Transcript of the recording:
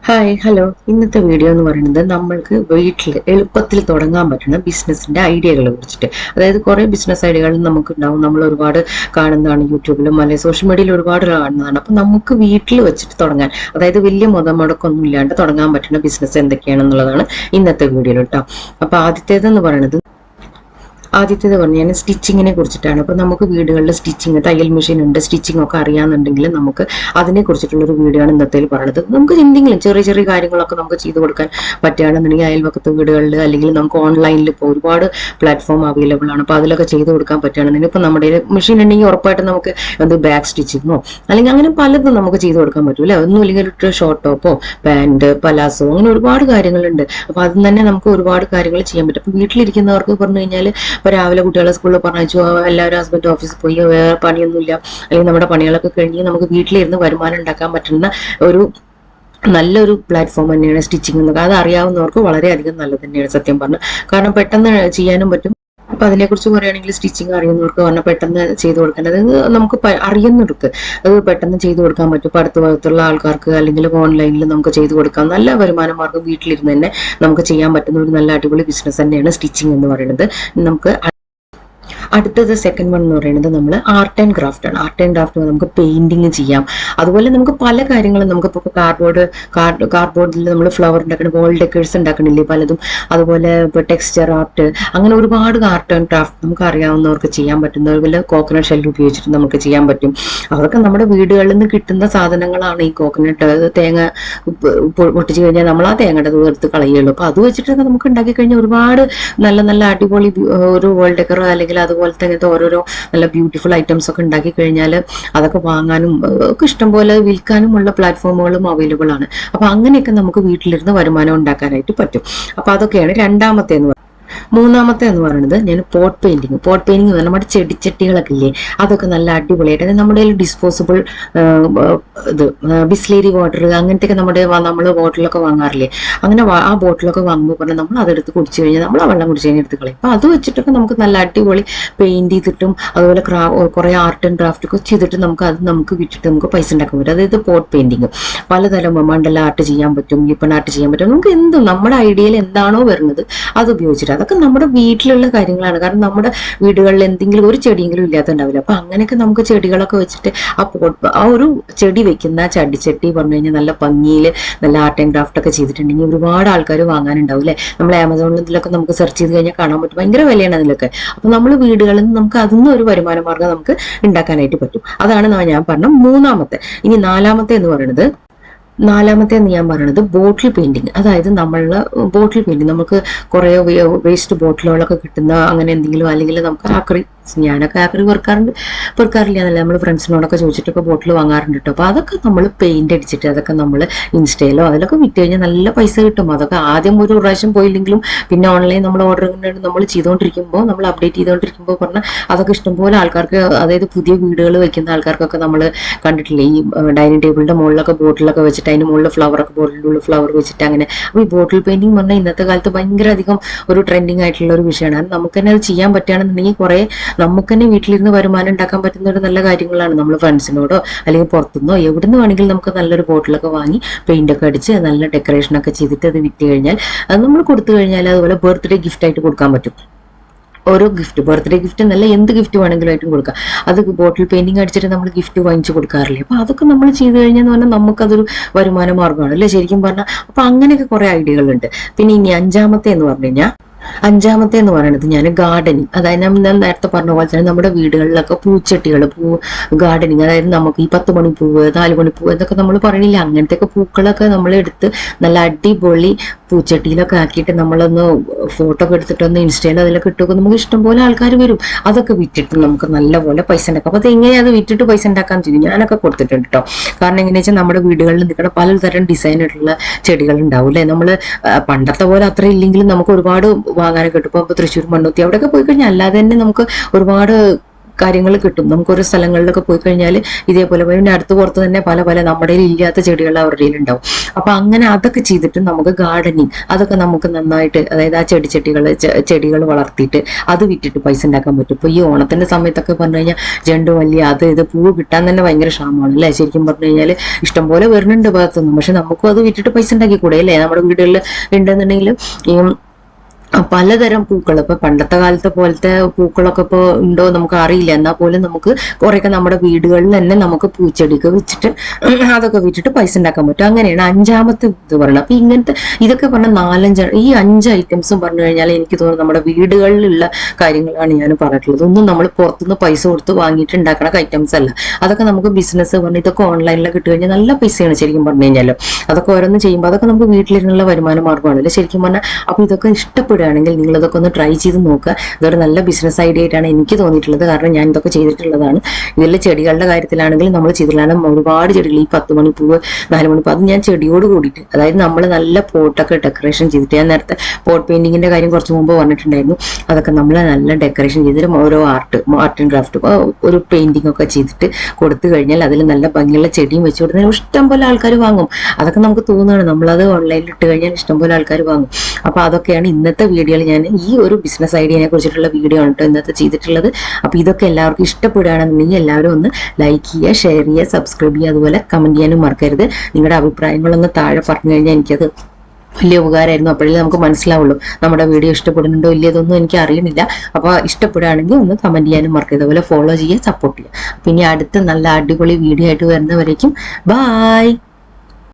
Hi hello. ഇന്നത്തെ video എന്ന് പറയുന്നത് നമ്മൾക്ക് വീട്ടിൽ എളുപ്പത്തിൽ തുടങ്ങാൻ പറ്റുന്ന ബിസിനസിന്റെ ഐഡിയകളെ കുറിച്ചിട്ട്. അതായത് കുറേ ബിസിനസ് ഐഡിയകൾ നമുക്കുണ്ടാവും, നമ്മൾ ഒരുപാട് കാണുന്നതാണ്, യൂട്യൂബിലും അല്ലെങ്കിൽ സോഷ്യൽ മീഡിയയിൽ ഒരുപാട് കാണുന്നതാണ്. അപ്പൊ നമുക്ക് വീട്ടിൽ വെച്ചിട്ട് തുടങ്ങാൻ, അതായത് വലിയ മുതമുടക്കൊന്നും ഇല്ലാണ്ട് തുടങ്ങാൻ പറ്റുന്ന ബിസിനസ് എന്തൊക്കെയാണെന്നുള്ളതാണ് ഇന്നത്തെ വീഡിയോയിൽ കേട്ടോ. അപ്പൊ ആദ്യത്തേതെന്ന് പറയുന്നത് ഞാൻ സ്റ്റിച്ചിങ്ങിനെ കുറിച്ചിട്ടാണ്. അപ്പോൾ നമുക്ക് വീടുകളിൽ സ്റ്റിച്ചിങ്, തയ്യൽ മെഷീൻ ഉണ്ട്, സ്റ്റിച്ചിങ് ഒക്കെ അറിയാമെന്നുണ്ടെങ്കിൽ നമുക്ക് അതിനെ കുറിച്ചിട്ടുള്ളൊരു വീഡിയോ ആണ് ഇന്നത്തെ പറയുന്നത്. നമുക്ക് എന്തെങ്കിലും ചെറിയ ചെറിയ കാര്യങ്ങളൊക്കെ നമുക്ക് ചെയ്തു കൊടുക്കാൻ പറ്റുകയാണെന്നുണ്ടെങ്കിൽ അയൽവക്കത്ത് വീടുകളിൽ അല്ലെങ്കിൽ നമുക്ക് ഓൺലൈനിൽ ഇപ്പോൾ ഒരുപാട് പ്ലാറ്റ്ഫോം അവൈലബിൾ ആണ്. അപ്പോൾ അതിലൊക്കെ ചെയ്തു കൊടുക്കാൻ പറ്റുകയാണെന്നുണ്ടെങ്കിൽ ഇപ്പോൾ നമ്മുടെ മെഷീൻ ഉണ്ടെങ്കിൽ ഉറപ്പായിട്ട് നമുക്ക് ബാക്ക് സ്റ്റിച്ചിങ്ങോ അല്ലെങ്കിൽ അങ്ങനെ പലതും നമുക്ക് ചെയ്തു കൊടുക്കാൻ പറ്റും അല്ലേ. ഒന്നും അല്ലെങ്കിൽ ഒരു ഷോർട്ട് ടോപ്പോ പാൻറ് പലാസോ അങ്ങനെ ഒരുപാട് കാര്യങ്ങളുണ്ട്. അപ്പോൾ അതിൽ തന്നെ നമുക്ക് ഒരുപാട് കാര്യങ്ങൾ ചെയ്യാൻ പറ്റും. അപ്പോൾ വീട്ടിലിരിക്കുന്നവർക്ക് പറഞ്ഞു കഴിഞ്ഞാൽ ഇപ്പോൾ രാവിലെ കുട്ടികളെ സ്കൂളിൽ പറഞ്ഞു, എല്ലാവരും ഹസ്ബൻഡ് ഓഫീസിൽ പോയി, വേറെ പണിയൊന്നുമില്ല, അല്ലെങ്കിൽ നമ്മുടെ പണികളൊക്കെ കഴിഞ്ഞ് നമുക്ക് വീട്ടിലിരുന്ന് വരുമാനം ഉണ്ടാക്കാൻ പറ്റുന്ന ഒരു നല്ലൊരു പ്ലാറ്റ്ഫോം തന്നെയാണ് സ്റ്റിച്ചിങ് എന്നൊക്കെ. അത് അറിയാവുന്നവർക്ക് വളരെയധികം നല്ലത് തന്നെയാണ് സത്യം പറഞ്ഞു. കാരണം പെട്ടെന്ന് ചെയ്യാനും പറ്റും. അപ്പൊ അതിനെക്കുറിച്ച് പറയുകയാണെങ്കിൽ സ്റ്റിച്ചിങ് അറിയുന്നവർക്ക് പറഞ്ഞാൽ പെട്ടെന്ന് ചെയ്തു കൊടുക്കാൻ, അതായത് നമുക്ക് അറിയുന്നവർക്ക് അത് പെട്ടെന്ന് ചെയ്തു കൊടുക്കാൻ പറ്റും. ഇപ്പൊ അടുത്ത ഭാഗത്തുള്ള ആൾക്കാർക്ക് അല്ലെങ്കിൽ ഓൺലൈനിൽ നമുക്ക് ചെയ്തു കൊടുക്കാം. നല്ല വരുമാന മാർഗ്ഗം വീട്ടിലിരുന്ന് തന്നെ നമുക്ക് ചെയ്യാൻ പറ്റുന്ന ഒരു നല്ല അടിപൊളി ബിസിനസ് തന്നെയാണ് സ്റ്റിച്ചിങ് എന്ന് പറയുന്നത്. നമുക്ക് അടുത്തത് സെക്കൻഡ് വൺ എന്ന് പറയുന്നത് നമ്മൾ ആർട്ട് ആൻഡ് ക്രാഫ്റ്റ് ആണ്. ആർട്ട് ആൻഡ് ക്രാഫ്റ്റ് നമുക്ക് പെയിന്റിങ് ചെയ്യാം. അതുപോലെ നമുക്ക് പല കാര്യങ്ങളും നമുക്കിപ്പോൾ കാർഡ്ബോർഡിൽ നമ്മൾ ഫ്ലവർ ഉണ്ടാക്കണം, വോൾ ഡെക്കേഴ്സ് ഉണ്ടാക്കണില്ലേ പലതും, അതുപോലെ ഇപ്പോൾ ടെക്സ്ചർ ആർട്ട്, അങ്ങനെ ഒരുപാട് ആർട്ട് ആൻഡ് ക്രാഫ്റ്റ് നമുക്ക് അറിയാവുന്നവർക്ക് ചെയ്യാൻ പറ്റുന്ന, അതുപോലെ കോക്കനട്ട് ഷെല്ല് ഉപയോഗിച്ചിട്ട് നമുക്ക് ചെയ്യാൻ പറ്റും. അതൊക്കെ നമ്മുടെ വീടുകളിൽ നിന്ന് കിട്ടുന്ന സാധനങ്ങളാണ്. ഈ കോക്കനട്ട് തേങ്ങ പൊട്ടിച്ചു കഴിഞ്ഞാൽ നമ്മൾ ആ തേങ്ങയുടെ തീർത്ത് കളയുള്ളൂ. അപ്പോൾ അത് വെച്ചിട്ടൊക്കെ നമുക്ക് ഉണ്ടാക്കി കഴിഞ്ഞാൽ ഒരുപാട് നല്ല നല്ല അടിപൊളി ഒരു വോൾ ഡെക്കറോ അല്ലെങ്കിൽ അതുപോലത്തെ അങ്ങനത്തെ ഓരോരോ നല്ല ബ്യൂട്ടിഫുൾ ഐറ്റംസ് ഒക്കെ ഉണ്ടാക്കി കഴിഞ്ഞാൽ അതൊക്കെ വാങ്ങാനും ഒക്കെ ഇഷ്ടംപോലെ വിൽക്കാനുമുള്ള പ്ലാറ്റ്ഫോമുകളും അവൈലബിൾ ആണ്. അപ്പൊ അങ്ങനെയൊക്കെ നമുക്ക് വീട്ടിലിരുന്ന് വരുമാനം ഉണ്ടാക്കാനായിട്ട് പറ്റും. അപ്പൊ അതൊക്കെയാണ് രണ്ടാമത്തെ എന്ന് പറയുന്നത്. മൂന്നാമത്തെ എന്ന് പറയുന്നത് ഞാൻ പോട്ട് പെയിന്റിങ് നമ്മുടെ ചെടിച്ചട്ടികളൊക്കെ ഇല്ലേ, അതൊക്കെ നല്ല അടിപൊളിയായിട്ട്, അതായത് നമ്മുടെ ഡിസ്പോസിബിൾ ബിസ്ലേരി വാട്ടർ അങ്ങനത്തെയൊക്കെ നമ്മൾ ബോട്ടിലൊക്കെ വാങ്ങാറില്ലേ, അങ്ങനെ ആ ബോട്ടിലൊക്കെ വാങ്ങുമ്പോൾ പറഞ്ഞാൽ നമ്മൾ അതെടുത്ത് കുടിച്ചു കഴിഞ്ഞാൽ നമ്മൾ ആ വെള്ളം കുടിച്ചു കഴിഞ്ഞാൽ എടുത്ത് കളയും. അപ്പൊ അത് വെച്ചിട്ടൊക്കെ നമുക്ക് നല്ല അടിപൊളി പെയിന്റ് ചെയ്തിട്ടും അതുപോലെ കുറെ ആർട്ട് ആൻഡ് ക്രാഫ്റ്റ് ഒക്കെ ചെയ്തിട്ട് നമുക്ക് വിറ്റിട്ട് നമുക്ക് പൈസ ഉണ്ടാക്കാൻ പറ്റും. അതായത് പോട്ട് പെയിന്റിങ് പലതരം മണ്ഡല ആർട്ട് ചെയ്യാൻ പറ്റും, ഈപ്പൺ ആർട്ട് ചെയ്യാൻ പറ്റും. നമുക്ക് എന്തും നമ്മുടെ ഐഡിയയിൽ എന്താണോ വരുന്നത് അത് ഉപയോഗിച്ചിട്ട്, അതൊക്കെ നമ്മുടെ വീട്ടിലുള്ള കാര്യങ്ങളാണ്. കാരണം നമ്മുടെ വീടുകളിൽ എന്തെങ്കിലും ഒരു ചെടിയെങ്കിലും ഇല്ലാത്തുണ്ടാവില്ല. അപ്പൊ അങ്ങനെയൊക്കെ നമുക്ക് ചെടികളൊക്കെ വെച്ചിട്ട് ആ ഒരു ചെടി വെക്കുന്ന ചട്ടിച്ചട്ടി പറഞ്ഞു കഴിഞ്ഞാൽ നല്ല ഭംഗിയിൽ നല്ല ആർട്ട് ആൻഡ് ക്രാഫ്റ്റ് ഒക്കെ ചെയ്തിട്ടുണ്ടെങ്കിൽ ഒരുപാട് ആൾക്കാർ വാങ്ങാനുണ്ടാവും അല്ലെ. നമ്മൾ ആമസോണിൽ ഇതിലൊക്കെ നമുക്ക് സെർച്ച് ചെയ്ത് കഴിഞ്ഞാൽ കാണാൻ പറ്റും, ഭയങ്കര വിലയാണ് അതിലൊക്കെ. അപ്പൊ നമ്മൾ വീടുകളിൽ നിന്ന് നമുക്ക് അതിന്ന് ഒരു വരുമാന മാർഗ്ഗം നമുക്ക് ഉണ്ടാക്കാനായിട്ട് പറ്റും. അതാണ് ഞാൻ പറഞ്ഞ മൂന്നാമത്തെ. ഇനി നാലാമത്തെ എന്ന് ഞാൻ പറയുന്നത് ബോട്ടിൽ പെയിന്റിങ്. അതായത് ബോട്ടിൽ പെയിന്റിങ് നമുക്ക് കുറെ വേസ്റ്റ് ബോട്ടിലുകളൊക്കെ കിട്ടുന്ന അങ്ങനെ എന്തെങ്കിലും, അല്ലെങ്കിൽ നമുക്ക് ഞാനൊക്കെ ആക്രി പെറുക്കാറില്ല എന്നല്ല, നമ്മൾ ഫ്രണ്ട്സിനോടൊക്കെ ചോദിച്ചിട്ടൊക്കെ ബോട്ടിൽ വാങ്ങാറുണ്ട് കേട്ടോ. അപ്പൊ അതൊക്കെ നമ്മൾ പെയിന്റ് അടിച്ചിട്ട് അതൊക്കെ നമ്മൾ ഇൻസ്റ്റയിലോ അതിലൊക്കെ വിറ്റ് കഴിഞ്ഞാൽ നല്ല പൈസ കിട്ടും. അതൊക്കെ ആദ്യം ഒരു പ്രാവശ്യം പോയില്ലെങ്കിലും പിന്നെ ഓൺലൈൻ നമ്മൾ ഓർഡർ നമ്മൾ ചെയ്തുകൊണ്ടിരിക്കുമ്പോൾ, നമ്മൾ അപ്ഡേറ്റ് ചെയ്തുകൊണ്ടിരിക്കുമ്പോൾ പറഞ്ഞാൽ അതൊക്കെ ഇഷ്ടംപോലെ ആൾക്കാർക്ക്, അതായത് പുതിയ വീടുകൾ വെക്കുന്ന ആൾക്കാർക്കൊക്കെ നമ്മൾ കണ്ടിട്ടില്ലേ, ഈ ഡൈനിങ് ടേബിളിന്റെ മുകളിലൊക്കെ ബോട്ടിലൊക്കെ വെച്ചിട്ട് അതിന് മുകളിൽ ഫ്ലവറൊക്കെ ബോട്ടിലുള്ള ഫ്ലവർ വെച്ചിട്ട് അങ്ങനെ. അപ്പൊ ഈ ബോട്ടിൽ പെയിന്റിങ് പറഞ്ഞാൽ ഇന്നത്തെ കാലത്ത് ഭയങ്കര അധികം ഒരു ട്രെൻഡിങ് ആയിട്ടുള്ള ഒരു വിഷയമാണ്. നമുക്ക് തന്നെ അത് ചെയ്യാൻ പറ്റുകയാണെന്നുണ്ടെങ്കിൽ കുറെ നമുക്ക് തന്നെ വീട്ടിലിരുന്ന് വരുമാനം ഉണ്ടാക്കാൻ പറ്റുന്ന ഒരു നല്ല കാര്യങ്ങളാണ്. നമ്മൾ ഫ്രണ്ട്സിനോടോ അല്ലെങ്കിൽ പുറത്തുനിന്നോ എവിടുന്ന് വേണമെങ്കിലും നമുക്ക് നല്ലൊരു ബോട്ടിലൊക്കെ വാങ്ങി പെയിന്റ് ഒക്കെ അടിച്ച് നല്ല ഡെക്കറേഷൻ ഒക്കെ ചെയ്തിട്ട് അത് വിറ്റ് കഴിഞ്ഞാൽ, അത് നമ്മൾ കൊടുത്തു കഴിഞ്ഞാൽ അതുപോലെ ബർത്ത്ഡേ ഗിഫ്റ്റ് ആയിട്ട് കൊടുക്കാൻ പറ്റും. ഓരോ ബർത്ത്ഡേ ഗിഫ്റ്റ് എന്നല്ല, എന്ത് ഗിഫ്റ്റ് വേണമെങ്കിലും ആയിട്ടും കൊടുക്കാം. അത് ബോട്ടിൽ പെയിന്റിങ് അടിച്ചിട്ട് നമ്മൾ ഗിഫ്റ്റ് വാങ്ങിച്ചു കൊടുക്കാറില്ലേ. അപ്പൊ അതൊക്കെ നമ്മൾ ചെയ്ത് കഴിഞ്ഞാൽ പറഞ്ഞാൽ നമുക്കതൊരു വരുമാന മാർഗ്ഗമാണ് അല്ലേ ശരിക്കും പറഞ്ഞാൽ. അപ്പൊ അങ്ങനെയൊക്കെ കുറെ ഐഡിയകളുണ്ട്. പിന്നെ ഇനി അഞ്ചാമത്തെ എന്ന് പറയുന്നത് ഞാൻ ഗാർഡനിങ്. അതായത് ഞാൻ നേരത്തെ പറഞ്ഞ പോലെ തന്നെ നമ്മുടെ വീടുകളിലൊക്കെ പൂച്ചട്ടികൾ, ഗാർഡനിങ്, അതായത് നമുക്ക് ഈ 10 മണിപ്പൂവ് 4 മണിപ്പൂവ് എന്നൊക്കെ നമ്മൾ പറയണില്ല, അങ്ങനത്തെ പൂക്കളൊക്കെ നമ്മൾ എടുത്ത് നല്ല അടിപൊളി പൂച്ചട്ടിയിലൊക്കെ ആക്കിയിട്ട് നമ്മളൊന്ന് ഫോട്ടോ ഒക്കെ എടുത്തിട്ടൊന്ന് ഇൻസ്റ്റയിൽ അതിലൊക്കെ ഇട്ടൊക്കെ നമുക്ക് ഇഷ്ടംപോലെ ആൾക്കാർ വരും. അതൊക്കെ വിറ്റിട്ട് നമുക്ക് നല്ലപോലെ പൈസ ഉണ്ടാക്കാം. അപ്പൊ അത് എങ്ങനെ അത് വിറ്റിട്ട് പൈസ ഉണ്ടാക്കാൻ ചെയ്യും, ഞാനൊക്കെ കൊടുത്തിട്ടുണ്ട് കേട്ടോ. കാരണം എങ്ങനെയാ വെച്ചാൽ നമ്മുടെ വീടുകളിൽ നിൽക്കുന്ന പലതരം ഡിസൈനായിട്ടുള്ള ചെടികൾ ഉണ്ടാവും അല്ലെ. നമ്മൾ പണ്ടത്തെ പോലെ അത്ര ഇല്ലെങ്കിലും നമുക്ക് ഒരുപാട് വാങ്ങാനൊക്കെ കിട്ടും. ഇപ്പൊ തൃശ്ശൂർ മണ്ണുത്തി അവിടെയൊക്കെ പോയി കഴിഞ്ഞാൽ അല്ലാതെ തന്നെ നമുക്ക് ഒരുപാട് കാര്യങ്ങൾ കിട്ടും. നമുക്കൊരു സ്ഥലങ്ങളിലൊക്കെ പോയി കഴിഞ്ഞാൽ ഇതേപോലെ പിന്നെ അടുത്ത് പുറത്ത് തന്നെ പല പല നമ്മുടെ ഇല്ലാത്ത ചെടികൾ അവരുടെ ഉണ്ടാവും. അപ്പൊ അങ്ങനെ അതൊക്കെ ചെയ്തിട്ട് നമുക്ക് ഗാർഡനിങ് അതൊക്കെ നമുക്ക് നന്നായിട്ട്, അതായത് ആ ചെടികൾ വളർത്തിയിട്ട് അത് വിറ്റിട്ട് പൈസ ഉണ്ടാക്കാൻ പറ്റും. ഇപ്പൊ ഈ ഓണത്തിന്റെ സമയത്തൊക്കെ പറഞ്ഞു കഴിഞ്ഞാൽ ചെണ്ടുമല്ലി അത് ഇത് പൂവ് കിട്ടാൻ തന്നെ ഭയങ്കര ക്ഷാമമാണ് അല്ലെ. ശരിക്കും പറഞ്ഞു കഴിഞ്ഞാൽ ഇഷ്ടംപോലെ വരുന്നുണ്ട് ഭാഗത്തൊന്നും. പക്ഷെ നമുക്കും അത് വിറ്റിട്ട് പൈസ ഉണ്ടാക്കി കൂടെ അല്ലേ. നമ്മുടെ വീടുകളിൽ ഉണ്ടെന്നുണ്ടെങ്കിൽ ഈ പലതരം പൂക്കൾ, ഇപ്പൊ പണ്ടത്തെ കാലത്തെ പോലത്തെ പൂക്കളൊക്കെ ഇപ്പൊ ഉണ്ടോ നമുക്ക് അറിയില്ല. എന്നാൽ പോലും നമുക്ക് കുറെയൊക്കെ നമ്മുടെ വീടുകളിൽ തന്നെ നമുക്ക് പൂച്ചെടിയൊക്കെ വെച്ചിട്ട് അതൊക്കെ വിറ്റിട്ട് പൈസ ഉണ്ടാക്കാൻ പറ്റും. അങ്ങനെയാണ് അഞ്ചാമത്തെ ഇത് പറയുന്നത്. അപ്പൊ ഇങ്ങനത്തെ ഇതൊക്കെ പറഞ്ഞ ഈ 5 ഐറ്റംസും പറഞ്ഞു കഴിഞ്ഞാൽ എനിക്ക് തോന്നുന്നു നമ്മുടെ വീടുകളിലുള്ള കാര്യങ്ങളാണ് ഞാൻ പറഞ്ഞിട്ടുള്ളത്. ഒന്നും നമ്മൾ പുറത്തുനിന്ന് പൈസ കൊടുത്ത് വാങ്ങിയിട്ട് ഉണ്ടാക്കണ ഐറ്റംസ് അല്ല. അതൊക്കെ നമുക്ക് ബിസിനസ് പറഞ്ഞ് ഇതൊക്കെ ഓൺലൈനിലൊക്കെ ഇട്ട് കഴിഞ്ഞാൽ നല്ല പൈസയാണ് ശരിക്കും പറഞ്ഞു കഴിഞ്ഞാൽ. അതൊക്കെ ഓരോന്ന് ചെയ്യുമ്പോൾ അതൊക്കെ നമുക്ക് വീട്ടിലിരുന്നുള്ള വരുമാന മാർഗ്ഗമാണല്ലോ ശരിക്കും പറഞ്ഞാൽ. അപ്പൊ ഇതൊക്കെ ഇഷ്ടപ്പെടുക ആണെങ്കിൽ നിങ്ങൾ ഇതൊക്കെ ഒന്ന് ട്രൈ ചെയ്ത് നോക്കുക. ഇതൊരു നല്ല ബിസിനസ് ഐഡിയ ആയിട്ടാണ് എനിക്ക് തോന്നിയിട്ടുള്ളത്. കാരണം ഞാൻ ഇതൊക്കെ ചെയ്തിട്ടുള്ളതാണ്. ഇതിൽ ചെടികളുടെ കാര്യത്തിലാണെങ്കിലും നമ്മൾ ചെയ്തിട്ടുള്ളതാണ്. ഒരുപാട് ചെടികൾ, ഈ 10 മണിപ്പൂവ് 4 മണിപ്പൂ, അത് ഞാൻ ചെടിയോട് കൂടിയിട്ട്, അതായത് നമ്മൾ നല്ല പോട്ടൊക്കെ ഡെക്കറേഷൻ ചെയ്തിട്ട്, ഞാൻ നേരത്തെ പോട്ട് പെയിന്റിങ്ങിന്റെ കാര്യം കുറച്ച് മുമ്പ് പറഞ്ഞിട്ടുണ്ടായിരുന്നു. അതൊക്കെ നമ്മൾ നല്ല ഡെക്കറേഷൻ ചെയ്തിട്ട് ഓരോ ആർട്ട് ആൻഡ് ക്രാഫ്റ്റ് ഒരു പെയിന്റിംഗ് ഒക്കെ ചെയ്തിട്ട് കൊടുത്തു കഴിഞ്ഞാൽ അതിൽ നല്ല ഭംഗിയുള്ള ചെടിയും വെച്ച് കൊടുത്താൽ ഇഷ്ടം പോലെ ആൾക്കാർ വാങ്ങും. അതൊക്കെ നമുക്ക് തോന്നുകയാണ്, നമ്മളത് ഓൺലൈനിൽ ഇട്ട് കഴിഞ്ഞാൽ ഇഷ്ടം പോലെ ആൾക്കാർ വാങ്ങും. അപ്പൊ അതൊക്കെയാണ് ഇന്നത്തെ വീഡിയോയിൽ ഞാൻ ഈ ഒരു ബിസിനസ് ഐഡിയനെ കുറിച്ചിട്ടുള്ള വീഡിയോ ആണ് കേട്ടോ ഇന്നത്തെ ചെയ്തിട്ടുള്ളത്. അപ്പൊ ഇതൊക്കെ എല്ലാവർക്കും ഇഷ്ടപ്പെടുകയാണെന്നുണ്ടെങ്കിൽ എല്ലാവരും ഒന്ന് ലൈക്ക് ചെയ്യുക, ഷെയർ ചെയ്യുക, സബ്സ്ക്രൈബ് ചെയ്യുക, അതുപോലെ കമന്റ് ചെയ്യാനും മറക്കരുത്. നിങ്ങളുടെ അഭിപ്രായങ്ങളൊന്ന് താഴെ പറഞ്ഞു കഴിഞ്ഞാൽ എനിക്കത് വലിയ ഉപകാരമായിരുന്നു. അപ്പോഴേ നമുക്ക് മനസ്സിലാവുള്ളൂ നമ്മുടെ വീഡിയോ ഇഷ്ടപ്പെടുന്നുണ്ടോ ഇല്ലതൊന്നും എനിക്ക് അറിയുന്നില്ല. അപ്പൊ ഇഷ്ടപ്പെടുകയാണെങ്കിൽ ഒന്ന് കമന്റ് ചെയ്യാനും മറക്കരുത്. അതുപോലെ ഫോളോ ചെയ്യുക, സപ്പോർട്ട് ചെയ്യുക. പിന്നെ അടുത്ത നല്ല അടിപൊളി വീഡിയോ ആയിട്ട് വരുന്നവരേക്കും ബായ്.